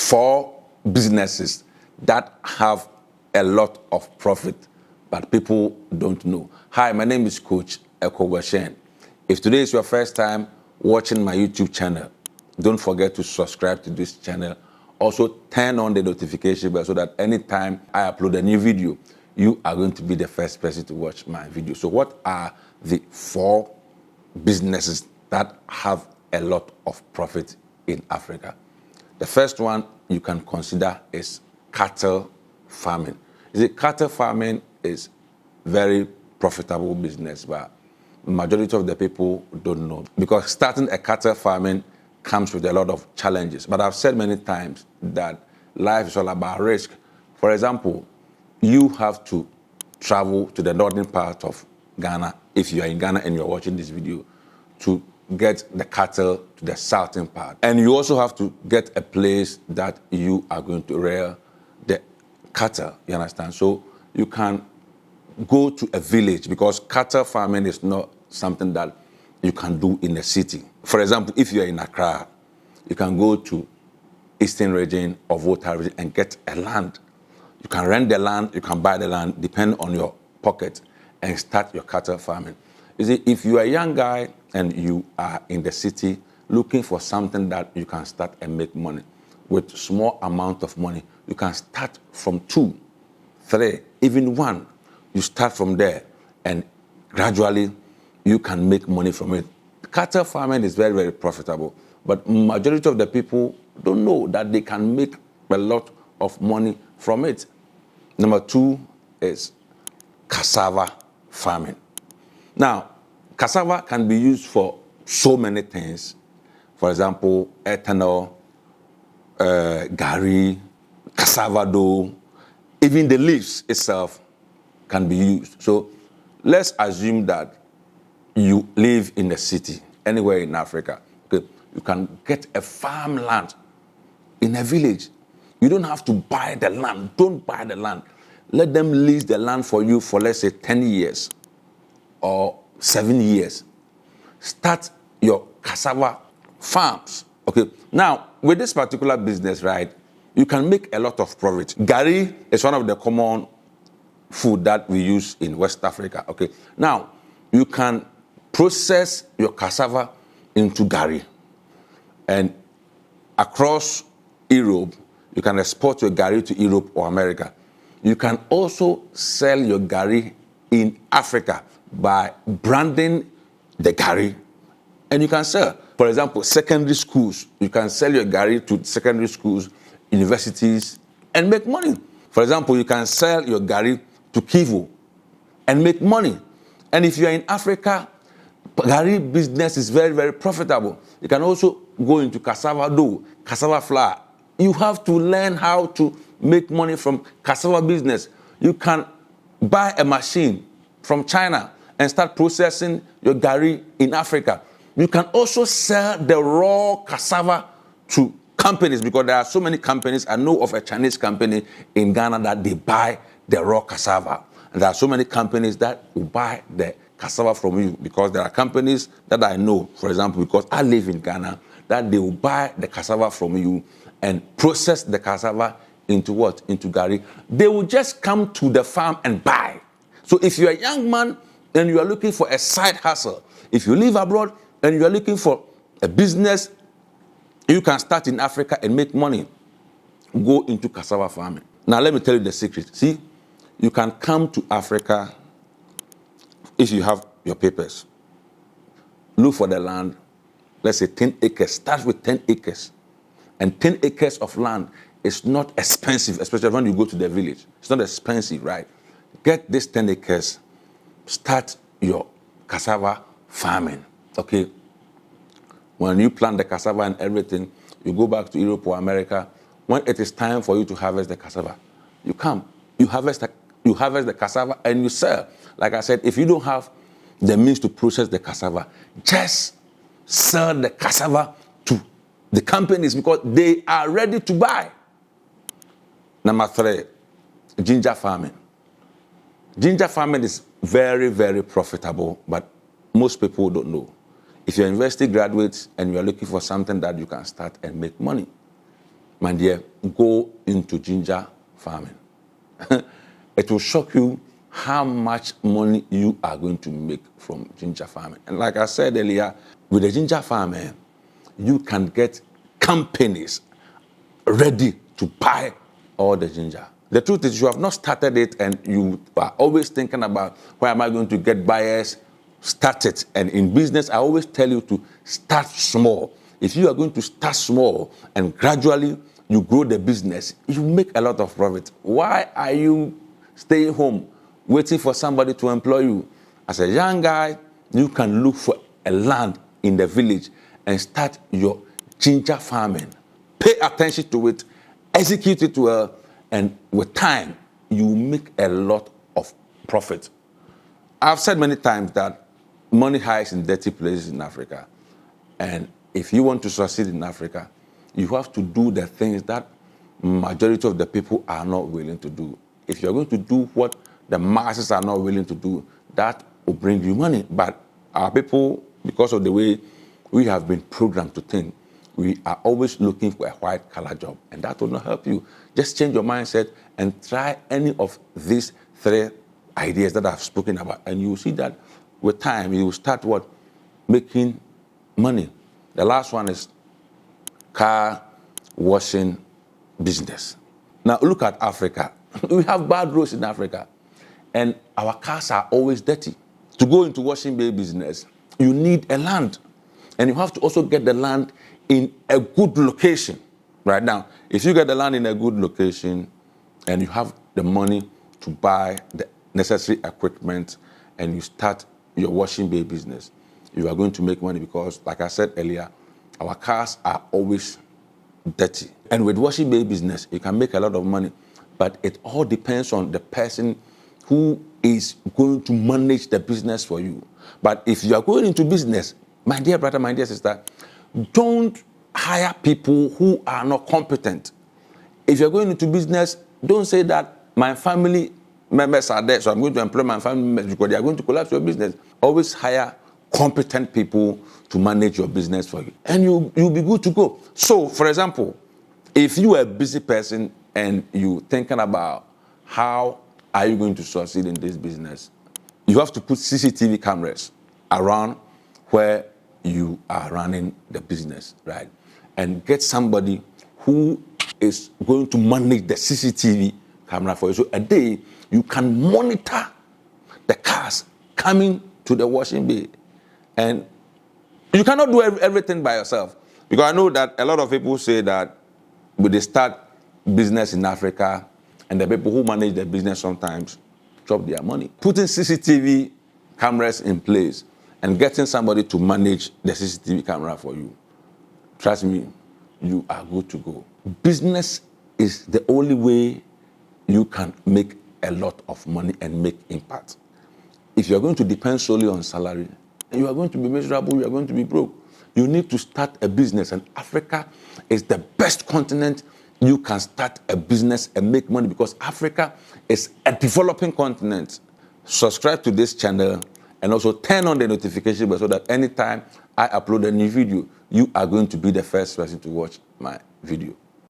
4 businesses that have a lot of profit, but people don't know. Hi, my name is Coach Eko. If today is your first time watching my YouTube channel, don't forget to subscribe to this channel. Also, turn on the notification bell so that anytime I upload a new video, you are going to be the first person to watch my video. So what are the 4 businesses that have a lot of profit in Africa? The first one you can consider is cattle farming. Cattle farming is very profitable business, but majority of the people don't know, because starting a cattle farming comes with a lot of challenges. But I've said many times that life is all about risk. For example, you have to travel to the northern part of Ghana, if you are in Ghana and you're watching this video, to get the cattle to the southern part. And you also have to get a place that you are going to rear the cattle, you understand? So you can go to a village, because cattle farming is not something that you can do in a city. For example, if you are in Accra, you can go to Eastern region or Volta region and get a land. You can rent the land, you can buy the land, depending on your pocket, and start your cattle farming. You see, if you are a young guy and you are in the city looking for something that you can start and make money, with small amount of money, you can start from 2, 3, even 1. You start from there, and gradually you can make money from it. Cattle farming is very, very profitable, but majority of the people don't know that they can make a lot of money from it. Number 2 is cassava farming. Now, cassava can be used for so many things. For example, ethanol, gari, cassava dough, even the leaves itself can be used. So let's assume that you live in a city, anywhere in Africa. Okay? You can get a farmland in a village. You don't have to buy the land. Don't buy the land. Let them lease the land for you for, let's say, 10 years or 7 years. Start your cassava farms. Okay. Now, with this particular business, right, you can make a lot of profit. Gari is one of the common food that we use in West Africa. Okay. Now, you can process your cassava into gari, and across Europe, you can export your gari to Europe or America. You can also sell your gari in Africa by branding the gari, and you can sell. For example, secondary schools, you can sell your gari to secondary schools, universities, and make money. For example, you can sell your gari to Kivu and make money. And if you are in Africa, gari business is very, very profitable. You can also go into cassava dough, cassava flour. You have to learn how to make money from cassava business. You can buy a machine from China and start processing your gari in Africa. You can also sell the raw cassava to companies, because there are so many companies. I know of a Chinese company in Ghana that they buy the raw cassava. And there are so many companies that will buy the cassava from you, because there are companies that I know, for example, because I live in Ghana, that they will buy the cassava from you and process the cassava into what? Into gari. They will just come to the farm and buy. So if you're a young man and you are looking for a side hustle, if you live abroad and you are looking for a business, you can start in Africa and make money. Go into cassava farming. Now let me tell you the secret. See, you can come to Africa if you have your papers. Look for the land, let's say 10 acres. Start with 10 acres. And 10 acres of land is not expensive, especially when you go to the village. It's not expensive, right? Get this 10 acres, start your cassava farming, okay? When you plant the cassava and everything, you go back to Europe or America. When it is time for you to harvest the cassava, you come, you harvest the cassava and you sell. Like I said, if you don't have the means to process the cassava, just sell the cassava to the companies, because they are ready to buy. Number 3, ginger farming. Ginger farming is very, very profitable, but most people don't know. If you're a university graduate and you're looking for something that you can start and make money, my dear, go into ginger farming. It will shock you how much money you are going to make from ginger farming. And like I said earlier, with the ginger farming, you can get companies ready to buy all the ginger. The truth is, you have not started it and you are always thinking about, where am I going to get buyers? Start it. And in business, I always tell you to start small. If you are going to start small and gradually you grow the business, you make a lot of profit. Why are you staying home waiting for somebody to employ you? As a young guy, you can look for a land in the village and start your ginger farming. Pay attention to it, execute it well, and with time, you make a lot of profit. I've said many times that money hides in dirty places in Africa. And if you want to succeed in Africa, you have to do the things that majority of the people are not willing to do. If you're going to do what the masses are not willing to do, that will bring you money. But our people, because of the way we have been programmed to think, we are always looking for a white-collar job, and that will not help you. Just change your mindset and try any of these 3 ideas that I've spoken about, and you will see that with time, you will start what? Making money. The last one is car washing business. Now, look at Africa. We have bad roads in Africa, and our cars are always dirty. To go into washing bay business, you need a land, and you have to also get the land in a good location. Right now, if you get the land in a good location and you have the money to buy the necessary equipment and you start your washing bay business, you are going to make money because, like I said earlier, our cars are always dirty. And with washing bay business, you can make a lot of money, but it all depends on the person who is going to manage the business for you. But if you are going into business, my dear brother, my dear sister, don't hire people who are not competent. If you're going into business, don't say that my family members are there, so I'm going to employ my family members because they are going to collapse your business. Always hire competent people to manage your business for you, and you'll be good to go. So, for example, if you are a busy person and you're thinking about how are you going to succeed in this business, you have to put CCTV cameras around where you are running the business, right? And get somebody who is going to manage the CCTV camera for you. So a day, you can monitor the cars coming to the washing bay. And you cannot do everything by yourself. Because I know that a lot of people say that when they start business in Africa, and the people who manage the business sometimes drop their money. Putting CCTV cameras in place and getting somebody to manage the CCTV camera for you, trust me, you are good to go. Business is the only way you can make a lot of money and make impact. If you're going to depend solely on salary, you are going to be miserable, you are going to be broke. You need to start a business, and Africa is the best continent you can start a business and make money because Africa is a developing continent. Subscribe to this channel and also turn on the notification bell so that anytime I upload a new video, you are going to be the first person to watch my video.